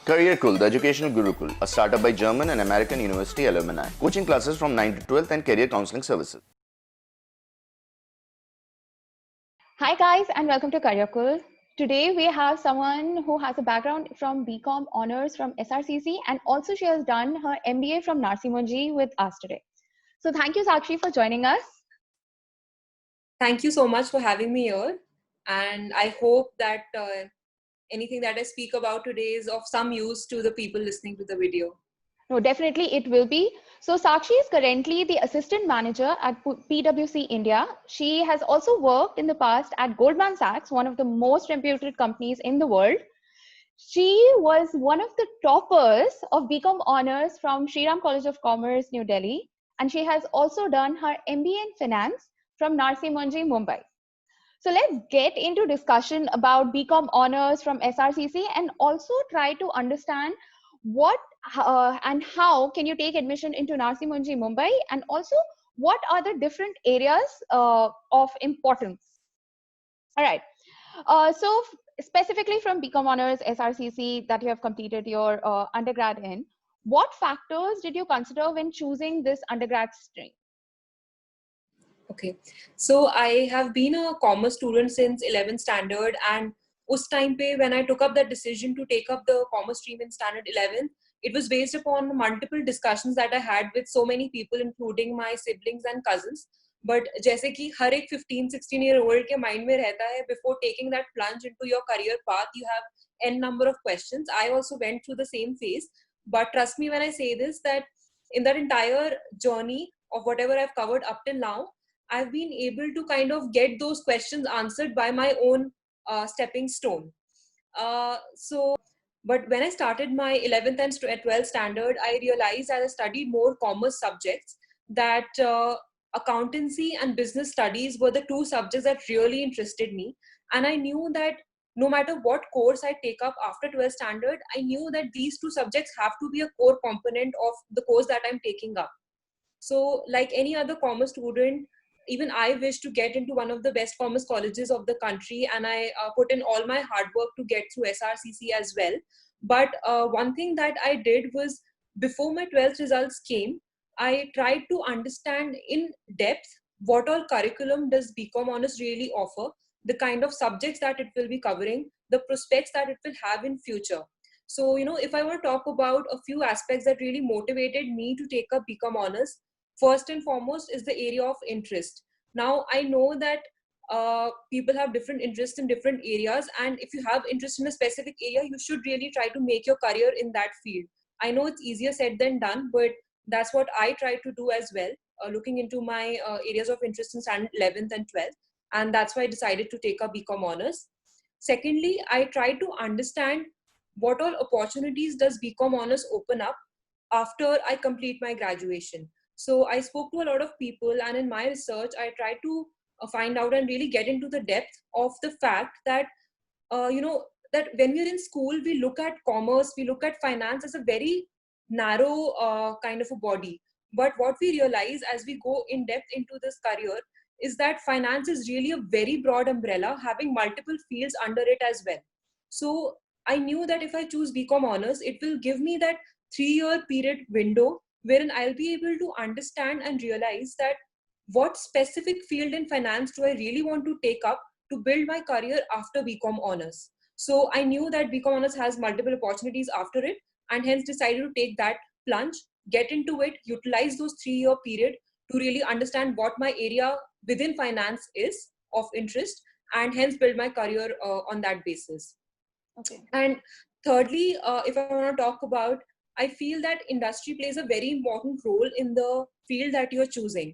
Career Cool, the educational Gurukul, a startup by German and American university alumni. Coaching classes from 9 to 12 and career counseling services. Hi guys and welcome to Career Cool. Today we have someone who has a background from BCom honors from SRCC and also she has done her MBA from Narsi Monjee with us today. So thank you Sakshi for joining us. Thank you so much for having me here. And I hope that anything that I speak about today is of some use to the people listening to the video. No, definitely it will be. So Sakshi is currently the assistant manager at PwC India. She has also worked in the past at Goldman Sachs, one of the most reputed companies in the world. She was one of the toppers of BCom honors from Shriram College of Commerce, New Delhi. And she has also done her MBA in finance from Narsi Monjee, Mumbai. So let's get into discussion about BCom honors from SRCC and also try to understand what and how can you take admission into Narsi Monjee, Mumbai, and also what are the different areas of importance. All right. So specifically from BCom honors SRCC that you have completed your undergrad in, what factors did you consider when choosing this undergrad stream? Okay, so I have been a commerce student since 11th standard, and us time pe when I took up that decision to take up the commerce stream in standard 11, it was based upon multiple discussions that I had with so many people, including my siblings and cousins. But जैसे कि हर एक 15-16-year-old के mind में रहता है, before taking that plunge into your career path, you have n number of questions. I also went through the same phase. But trust me when I say this, that in that entire journey of whatever I've covered up till now, I've been able to kind of get those questions answered by my own stepping stone. But when I started my 11th and 12th standard, I realized as I studied more commerce subjects that accountancy and business studies were the two subjects that really interested me. And I knew that no matter what course I take up after 12th standard, I knew that these two subjects have to be a core component of the course that I'm taking up. So, like any other commerce student, even I wish to get into one of the best commerce colleges of the country, and I put in all my hard work to get through SRCC as well. But one thing that I did was before my 12th results came, I tried to understand in depth what all curriculum does BCom Honors really offer, the kind of subjects that it will be covering, the prospects that it will have in future. So, if I want to talk about a few aspects that really motivated me to take up BCom Honors, first and foremost is the area of interest. Now I know that people have different interests in different areas, and if you have interest in a specific area, you should really try to make your career in that field. I know it's easier said than done, but that's what I try to do as well, looking into my areas of interest in standard 11th and 12th, and that's why I decided to take up BCom honors. Secondly, I tried to understand what all opportunities does BCom honors open up after I complete my graduation. So I spoke to a lot of people, and in my research, I tried to find out and really get into the depth of the fact that, that when we're in school, we look at commerce, we look at finance as a very narrow kind of a body. But what we realize as we go in depth into this career is that finance is really a very broad umbrella, having multiple fields under it as well. So I knew that if I choose BCom honors, it will give me that 3-year period window wherein I'll be able to understand and realize that what specific field in finance do I really want to take up to build my career after BCom honors. So I knew that BCom honors has multiple opportunities after it, and hence decided to take that plunge, get into it, utilize those 3-year period to really understand what my area within finance is of interest, and hence build my career on that basis. Okay. And thirdly, if I want to talk about, I feel that industry plays a very important role in the field that you're choosing.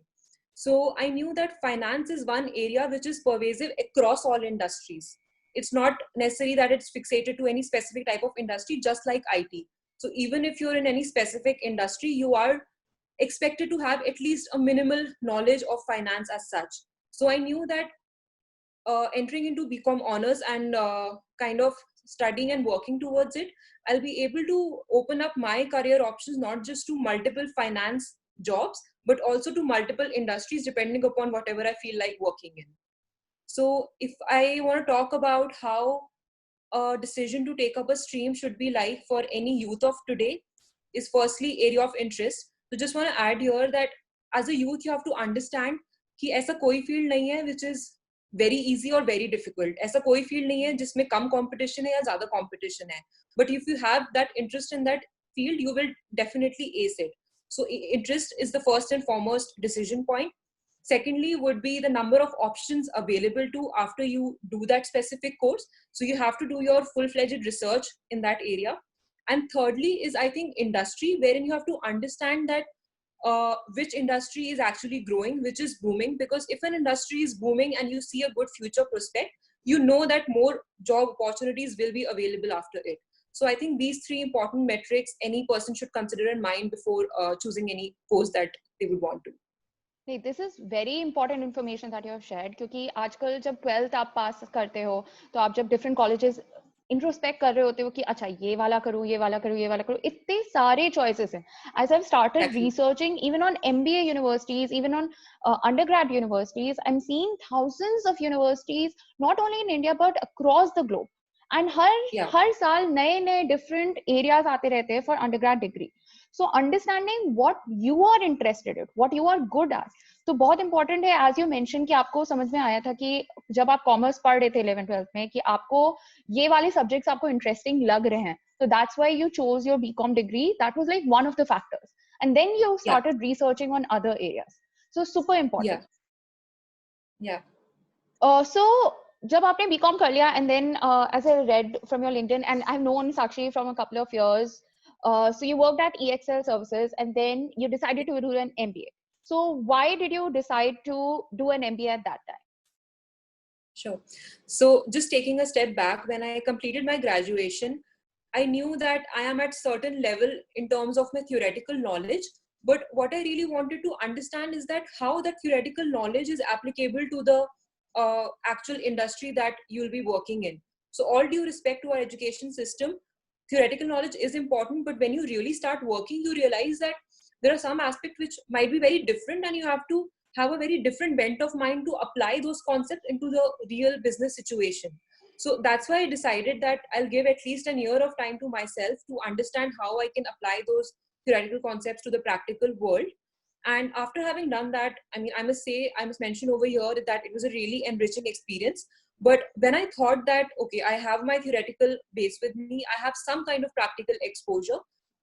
So I knew that finance is one area which is pervasive across all industries. It's not necessary that it's fixated to any specific type of industry, just like IT. So even if you're in any specific industry, you are expected to have at least a minimal knowledge of finance as such. So I knew that entering into BCom honors and kind of studying and working towards it, I'll be able to open up my career options not just to multiple finance jobs, but also to multiple industries depending upon whatever I feel like working in. So if I want to talk about how a decision to take up a stream should be like for any youth of today is firstly area of interest. So just want to add here that as a youth you have to understand कि ऐसा कोई field नहीं है which is very easy or very difficult. ऐसा कोई field नहीं है जिसमें कम competition है या ज़्यादा competition है. But if you have that interest in that field, you will definitely ace it. So interest is the first and foremost decision point. Secondly would be the number of options available to after you do that specific course. So you have to do your full-fledged research in that area. And thirdly is, I think, industry, wherein you have to understand that which industry is actually growing, which is booming. Because if an industry is booming and you see a good future prospect, you know that more job opportunities will be available after it. So I think these three important metrics any person should consider in mind before choosing any course that they would want to. नहीं, this is very important information that you have shared, क्योंकि आजकल जब 12th आप पास करते हो तो आप जब different colleges इंट्रोस्पेक्ट कर रहे होते हो कि अच्छा ये वाला करूँ, ये वाला करूँ, ये वाला करूँ, इतने सारे choices हैं. As I've started researching even on MBA universities, even on undergrad universities, I'm seeing thousands of universities not only in India but across the globe. And हर साल नए different areas आते रहते हैं for undergrad degree. So understanding what you are interested in, what you are good at, तो बहुत important है. As you mentioned कि आपको समझ में आया था कि जब आप commerce पढ़ रहे थे 11th 12th में कि आपको ये वाले subjects आपको interesting लग रहे हैं. So that's why you chose your BCom degree. That was like one of the factors. And then you started researching on other areas. So super important. Yeah. So जब आपने BCom कर लिया, and then as I read from your LinkedIn, and I've known Sakshi from a couple of years, so you worked at EXL Services and then you decided to do an MBA. So why did you decide to do an MBA at that time? Sure. So just taking a step back, when I completed my graduation, I knew that I am at certain level in terms of my theoretical knowledge. But what I really wanted to understand is that how that theoretical knowledge is applicable to the actual industry that you'll be working in. So all due respect to our education system, theoretical knowledge is important, but when you really start working, you realize that there are some aspects which might be very different and you have to have a very different bent of mind to apply those concepts into the real business situation. So that's why I decided that I'll give at least a year of time to myself to understand how I can apply those theoretical concepts to the practical world. And after having done that, I mean, I must mention over here that it was a really enriching experience. But when I thought that, okay, I have my theoretical base with me, I have some kind of practical exposure,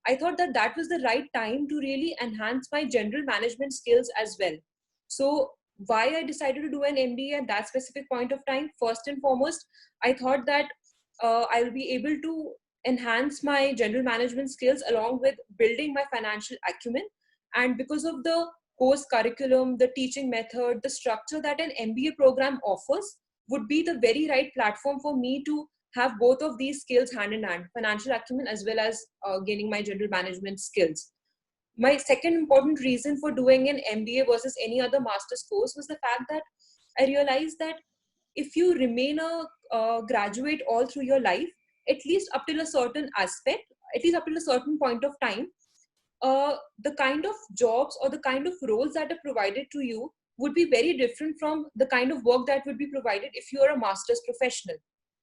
I thought that that was the right time to really enhance my general management skills as well. So why I decided to do an MBA at that specific point of time, first and foremost, I thought that I will be able to enhance my general management skills along with building my financial acumen. And because of the course curriculum, the teaching method, the structure that an MBA program offers would be the very right platform for me to have both of these skills hand in hand, financial acumen as well as gaining my general management skills. My second important reason for doing an MBA versus any other master's course was the fact that I realized that if you remain a graduate all through your life, at least up till a certain aspect, at least up till a certain point of time, the kind of jobs or the kind of roles that are provided to you would be very different from the kind of work that would be provided if you are a master's professional.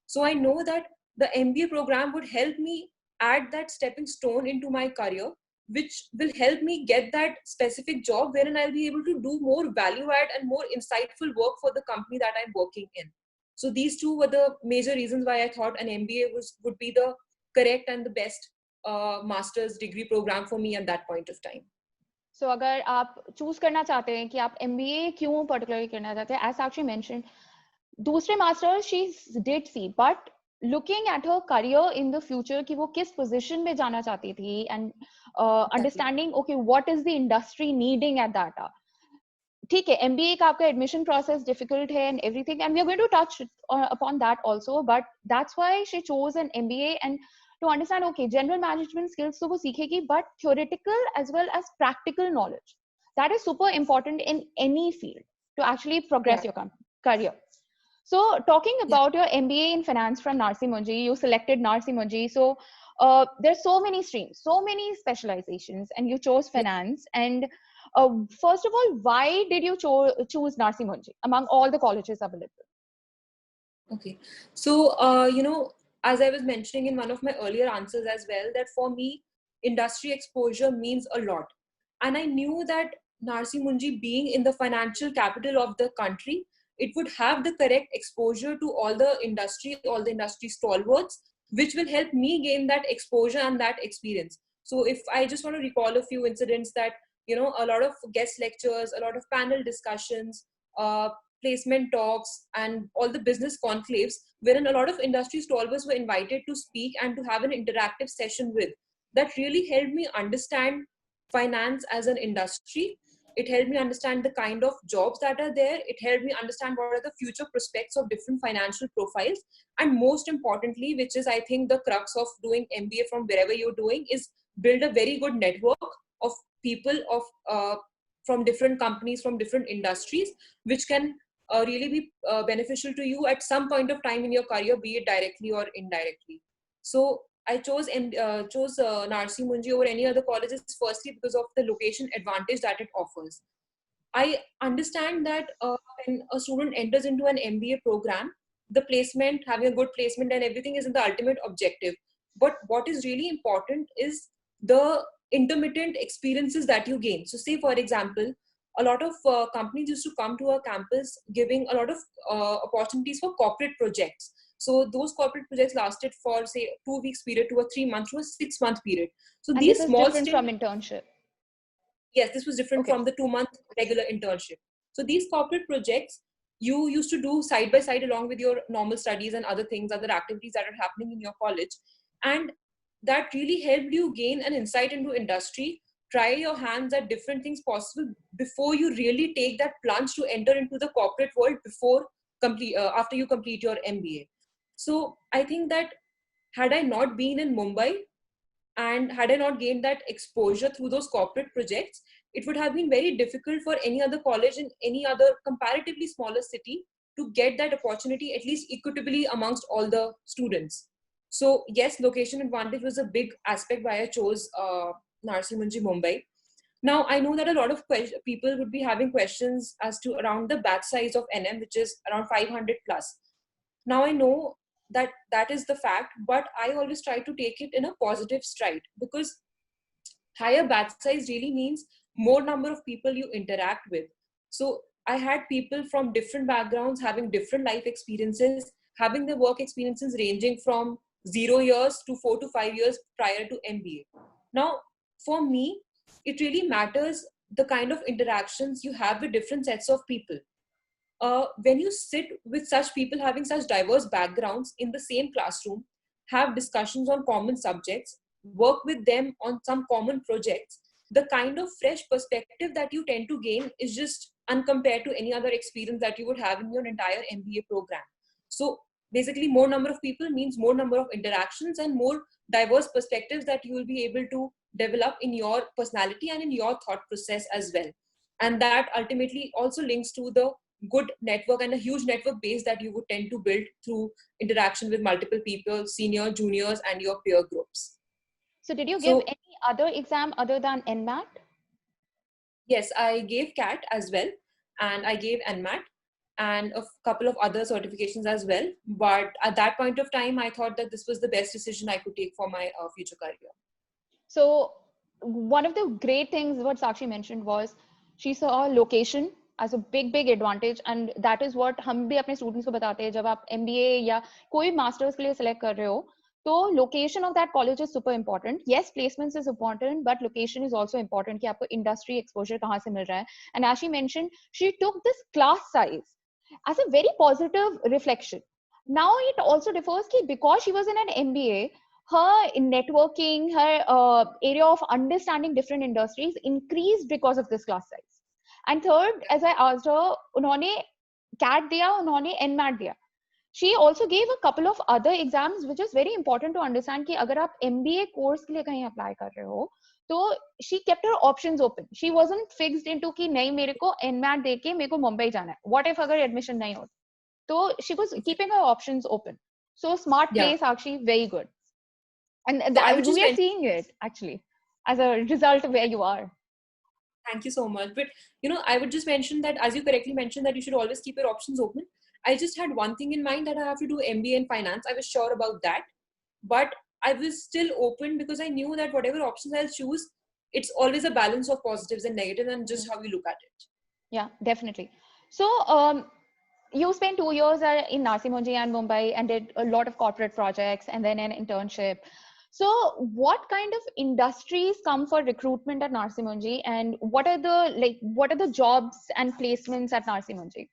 So I know that the MBA program would help me add that stepping stone into my career, which will help me get that specific job wherein I'll be able to do more value add and more insightful work for the company that I'm working in. So these two were the major reasons why I thought an MBA would be the correct and the best master's degree program for me at that point of time. So अगर आप choose करना चाहते हैं कि आप MBA क्यों particularly करना चाहते हैं, as Sakshi mentioned, दूसरे masters she did see, but looking at her career in the future कि वो किस position में जाना चाहती थी, and understanding okay what is the industry needing at that. ठीक है, MBA का आपका admission process difficult है and everything, and we are going to touch upon that also, but that's why she chose an MBA and to understand okay general management skills तो वो सीखेगी, but theoretical as well as practical knowledge, that is super important in any field to actually progress your career. So talking about your MBA in finance from Narsi Munji, you selected Narsi Munji. So there's so many streams, so many specializations, and you chose finance. And first of all, why did you choose Narsi Munji among all the colleges available? Okay, so as I was mentioning in one of my earlier answers as well, that for me, industry exposure means a lot. And I knew that Narsi Munji being in the financial capital of the country, it would have the correct exposure to all the industry stalwarts, which will help me gain that exposure and that experience. So if I just want to recall a few incidents that, a lot of guest lectures, a lot of panel discussions, placement talks, and all the business conclaves, wherein a lot of industry stalwarts were invited to speak and to have an interactive session with. That really helped me understand finance as an industry. It helped me understand the kind of jobs that are there. It helped me understand what are the future prospects of different financial profiles. And most importantly, which is I think the crux of doing MBA from wherever you're doing, is build a very good network of people from different companies, from different industries, which can really be beneficial to you at some point of time in your career, be it directly or indirectly. So I chose Narsi Munji over any other colleges, firstly because of the location advantage that it offers. I understand that when a student enters into an MBA program, the placement, having a good placement and everything isn't the ultimate objective. But what is really important is the intermittent experiences that you gain. So say, for example, a lot of companies used to come to our campus giving a lot of opportunities for corporate projects. So those corporate projects lasted for say 2 weeks period to a 3 month to a 6 month period. So And this these is small different from internship. Yes, this was different Okay. from the 2 month regular internship. So these corporate projects you used to do side by side along with your normal studies and other things, other activities that are happening in your college. And that really helped you gain an insight into industry, try your hands at different things possible before you really take that plunge to enter into the corporate world after you complete your MBA. So I think that had I not been in Mumbai, and had I not gained that exposure through those corporate projects, it would have been very difficult for any other college in any other comparatively smaller city to get that opportunity, at least equitably amongst all the students. So yes, location advantage was a big aspect why I chose Narsi Munji Mumbai. Now I know that a lot of people would be having questions as to around the batch size of NM, which is around 500 plus. Now I know that that is the fact, but I always try to take it in a positive stride, because higher batch size really means more number of people you interact with. So I had people from different backgrounds having different life experiences, having their work experiences ranging from 0 years to 4 to 5 years prior to MBA. Now for me, it really matters the kind of interactions you have with different sets of people. When you sit with such people having such diverse backgrounds in the same classroom, have discussions on common subjects, work with them on some common projects, the kind of fresh perspective that you tend to gain is just uncompared to any other experience that you would have in your entire MBA program. So basically, more number of people means more number of interactions and more diverse perspectives that you will be able to develop in your personality and in your thought process as well. And that ultimately also links to the good network and a huge network base that you would tend to build through interaction with multiple people, senior, juniors, and your peer groups. So did you give any other exam other than NMAT? Yes, I gave CAT as well, and I gave NMAT and a couple of other certifications as well. But at that point of time, I thought that this was the best decision I could take for my future career. So one of the great things what Sakshi mentioned was she saw location as a big advantage, and that is what हम भी अपने students को बताते हैं जब आप MBA या कोई masters के लिए select कर रहे हो, तो location of that college is super important. Yes, placements is important, but location is also important कि आपको industry exposure कहाँ से मिल रहा है. And as she mentioned, she took this class size as a very positive reflection. Now it also differs कि because she was in an MBA, her networking, her area of understanding different industries increased because of this class size. And third, as I asked her, उन्होंने CAT दिया, उन्होंने NMAT दिया. She also gave a couple of other exams, which is very important to understand कि अगर आप MBA course के लिए कहीं apply कर रहे हो, तो she kept her options open. She wasn't fixed into कि नहीं मेरे को NMAT दे के मेरे को मुंबई जाना है. What if अगर admission नहीं हो? So she was keeping her options open. So smart place, actually very good. And we are seeing it actually as a result of where you are. Thank you so much. But I would just mention that, as you correctly mentioned, that you should always keep your options open. I just had one thing in mind, that I have to do MBA in finance. I was sure about that, but I was still open because I knew that whatever options I'll choose, it's always a balance of positives and negatives, and just how you look at it. Yeah, definitely. So, you spent 2 years in Narsi and Mumbai and did a lot of corporate projects and then an internship. So, what kind of industries come for recruitment at Narsi and what are the jobs and placements at Narsi?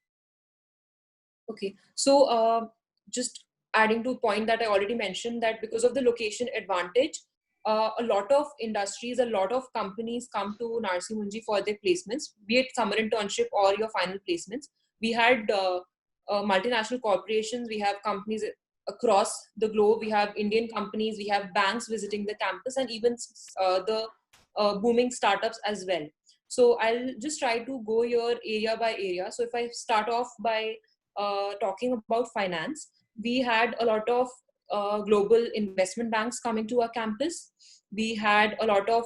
Okay, so just adding to a point that I already mentioned, that because of the location advantage, a lot of industries, a lot of companies come to Narsi Munji for their placements, be it summer internship or your final placements. We had multinational corporations, we have companies across the globe, we have Indian companies, we have banks visiting the campus, and even the booming startups as well. So I'll just try to go here area by area. So if I start off by talking about finance, we had a lot of global investment banks coming to our campus. We had a lot of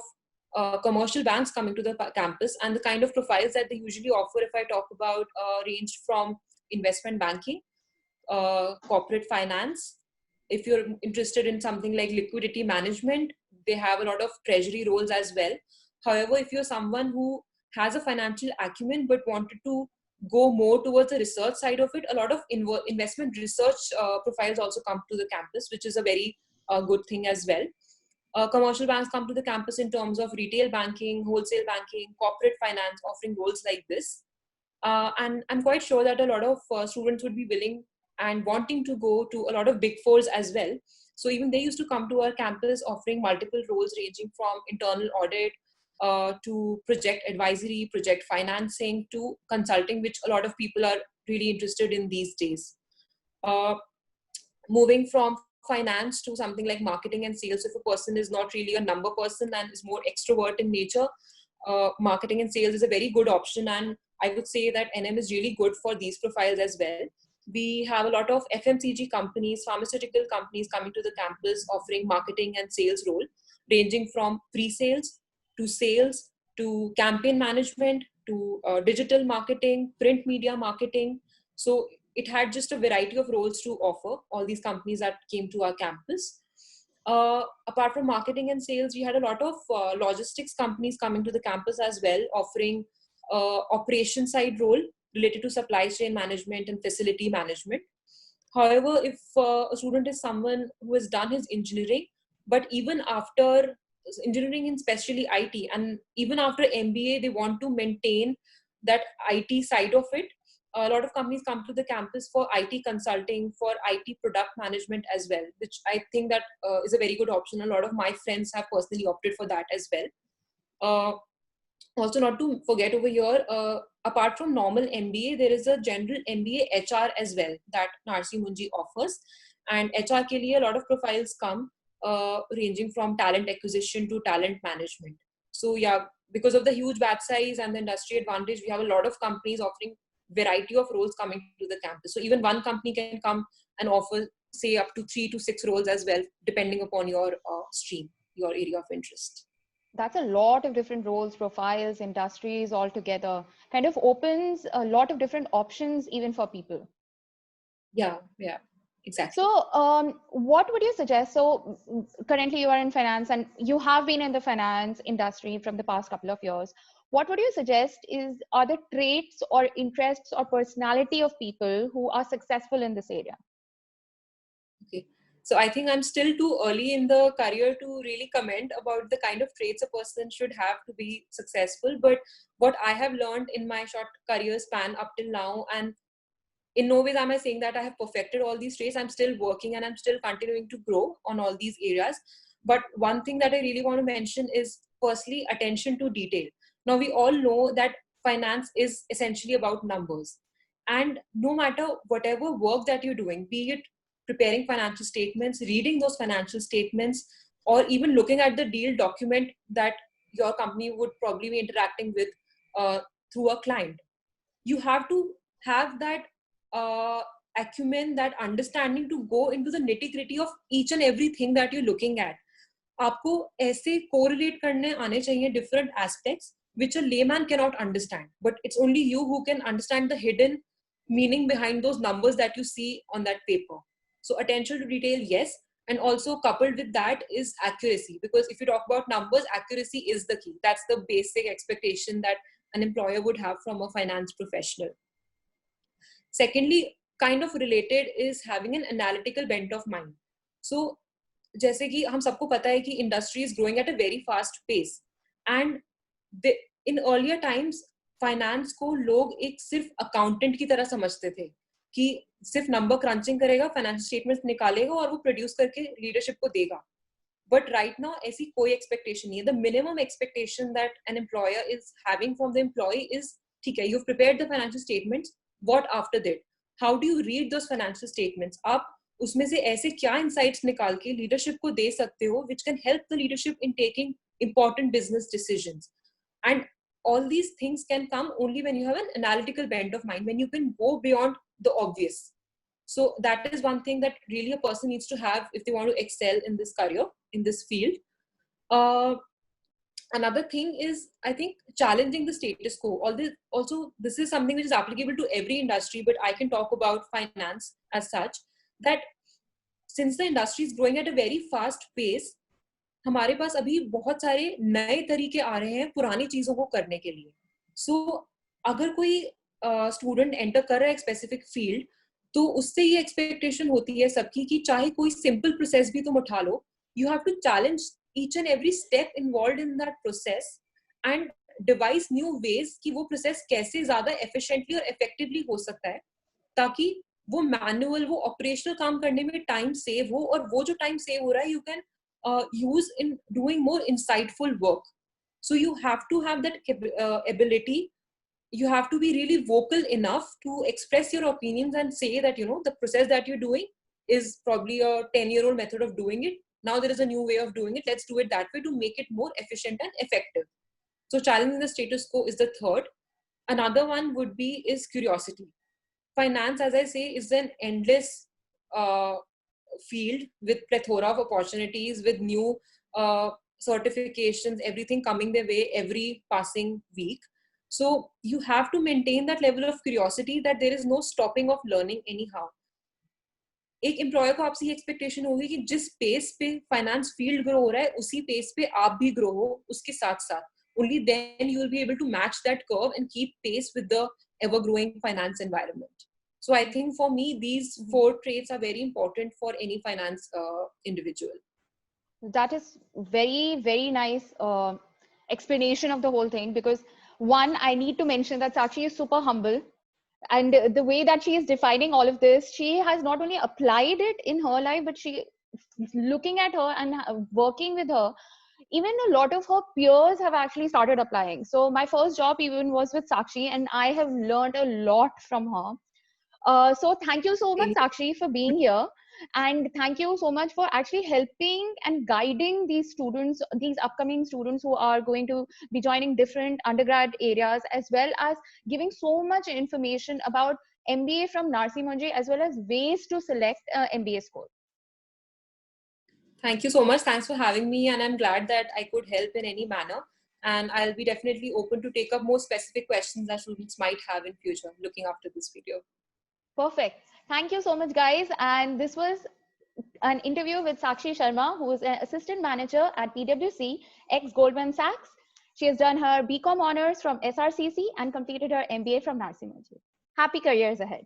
commercial banks coming to the campus, and the kind of profiles that they usually offer, if I talk about, ranged from investment banking, corporate finance. If you're interested in something like liquidity management, they have a lot of treasury roles as well. However, if you're someone who has a financial acumen but wanted to go more towards the research side of it, a lot of investment research profiles also come to the campus, which is a very good thing as well. Commercial banks come to the campus in terms of retail banking, wholesale banking, corporate finance, offering roles like this. And I'm quite sure that a lot of students would be willing and wanting to go to a lot of big fours as well. So even they used to come to our campus offering multiple roles ranging from internal audit to project advisory, project financing, to consulting, which a lot of people are really interested in these days. Moving from finance to something like marketing and sales, if a person is not really a number person and is more extrovert in nature, marketing and sales is a very good option, and I would say that NM is really good for these profiles as well. We have a lot of FMCG companies, pharmaceutical companies coming to the campus offering marketing and sales role, ranging from pre-sales to sales to campaign management to digital marketing, print media marketing. So it had just a variety of roles to offer, all these companies that came to our campus. Apart from marketing and sales, we had a lot of logistics companies coming to the campus as well, offering operation side role related to supply chain management and facility management. However, if a student is someone who has done his engineering, but even after engineering in especially IT, and even after MBA, they want to maintain that IT side of it, a lot of companies come to the campus for IT consulting, for IT product management as well, which I think that is a very good option. A lot of my friends have personally opted for that as well. Also, not to forget over here, apart from normal MBA, there is a general MBA HR as well that Narsi Munji offers. And HR ke liye a lot of profiles come, ranging from talent acquisition to talent management. So yeah, because of the huge batch size and the industry advantage, we have a lot of companies offering variety of roles coming to the campus. So even one company can come and offer, say, up to 3 to 6 roles as well, depending upon your stream, your area of interest. That's a lot of different roles, profiles, industries all together. Kind of opens a lot of different options even for people. Yeah, exactly. So what would you suggest? So currently you are in finance and you have been in the finance industry from the past couple of years. What would you suggest are the traits or interests or personality of people who are successful in this area? Okay. So I think I'm still too early in the career to really comment about the kind of traits a person should have to be successful. But what I have learned in my short career span up till now, and in no way am I saying that I have perfected all these traits. I'm still working and I'm still continuing to grow on all these areas. But one thing that I really want to mention is firstly, attention to detail. Now, we all know that finance is essentially about numbers. And no matter whatever work that you're doing, be it preparing financial statements, reading those financial statements, or even looking at the deal document that your company would probably be interacting with through a client, you have to have that acumen, that understanding to go into the nitty-gritty of each and everything that you're looking at. आपको ऐसे correlate करने आने चाहिए different aspects which a layman cannot understand, but it's only you who can understand the hidden meaning behind those numbers that you see on that paper. So attention to detail, yes. And also coupled with that is accuracy, because if you talk about numbers, accuracy is the key. That's the basic expectation that an employer would have from a finance professional. Secondly, kind of related, is having an analytical bent of mind. So जैसे कि हम सबको पता है कि industry is growing at a very fast pace, and in earlier times finance को लोग एक सिर्फ अकाउंटेंट की तरह समझते थे कि सिर्फ नंबर क्रंचिंग करेगा, फाइनेंशियल स्टेटमेंट्स निकालेगा और वो प्रोड्यूस करके लीडरशिप को देगा. बट राइट नाउ ऐसी कोई एक्सपेक्टेशन नहीं है. The minimum expectation that an employer is having from the employee is, ठीक है, you have prepared the financial statements, what after that, how do you read those financial statements, आप उसमें से ऐसे क्या इंसाइट्स निकाल के लीडरशिप को दे सकते हो which can help the leadership in taking important business decisions. And all these things can come only when you have an analytical bent of mind, when you can go beyond the obvious. So that is one thing that really a person needs to have if they want to excel in this career, in this field. Another thing is, I think, challenging the status quo. Also, this is something which is applicable to every industry, but I can talk about finance as such, that since the industry is growing at a very fast pace, हमारे पास अभी बहुत सारे नए तरीके आ रहे हैं पुरानी चीजों को करने के लिए. So अगर कोई स्टूडेंट एंटर कर रहा है एक स्पेसिफिक फील्ड, तो उससे ये एक्सपेक्टेशन होती है सबकी कि चाहे कोई सिंपल प्रोसेस भी तुम उठा लो, you have to challenge each and every step involved in that process and devise new ways कि वो प्रोसेस कैसे ज्यादा efficiently और effectively हो सकता है, ताकि वो मैनुअल, वो ऑपरेशनल काम करने में टाइम सेव हो, और वो जो टाइम सेव हो रहा है you can use in doing more insightful work. So you have to have that ability. You have to be really vocal enough to express your opinions and say that, you know, the process that you're doing is probably a 10-year-old method of doing it. Now there is a new way of doing it. Let's do it that way to make it more efficient and effective. So challenging the status quo is the third. Another one would be is curiosity. Finance, as I say, is an endless field with plethora of opportunities, with new certifications, everything coming their way every passing week. So you have to maintain that level of curiosity that there is no stopping of learning anyhow. एक employer को आपसे ये expectation होगी कि जिस pace पे finance field grow हो रहा है उसी पेस पे आप भी ग्रो हो उसके साथ साथ. Only then you will be able to match that curve and keep pace with the ever-growing finance environment. So I think for me, these 4 traits are very important for any finance individual. That is very, very nice explanation of the whole thing, because one, I need to mention that Sakshi is super humble. And the way that she is defining all of this, she has not only applied it in her life, but she, looking at her and working with her, even a lot of her peers have actually started applying. So my first job even was with Sakshi, and I have learned a lot from her. So thank you so much, Sakshi, for being here. And thank you so much for actually helping and guiding these students, these upcoming students who are going to be joining different undergrad areas, as well as giving so much information about MBA from Narsee Monjay, as well as ways to select MBA score. Thank you so much. Thanks for having me. And I'm glad that I could help in any manner. And I'll be definitely open to take up more specific questions that students might have in future, looking after this video. Perfect. Thank you so much, guys. And this was an interview with Sakshi Sharma, who is an assistant manager at PwC, ex-Goldman Sachs. She has done her BCom honors from SRCC and completed her MBA from Narsee Monjay. Happy careers ahead.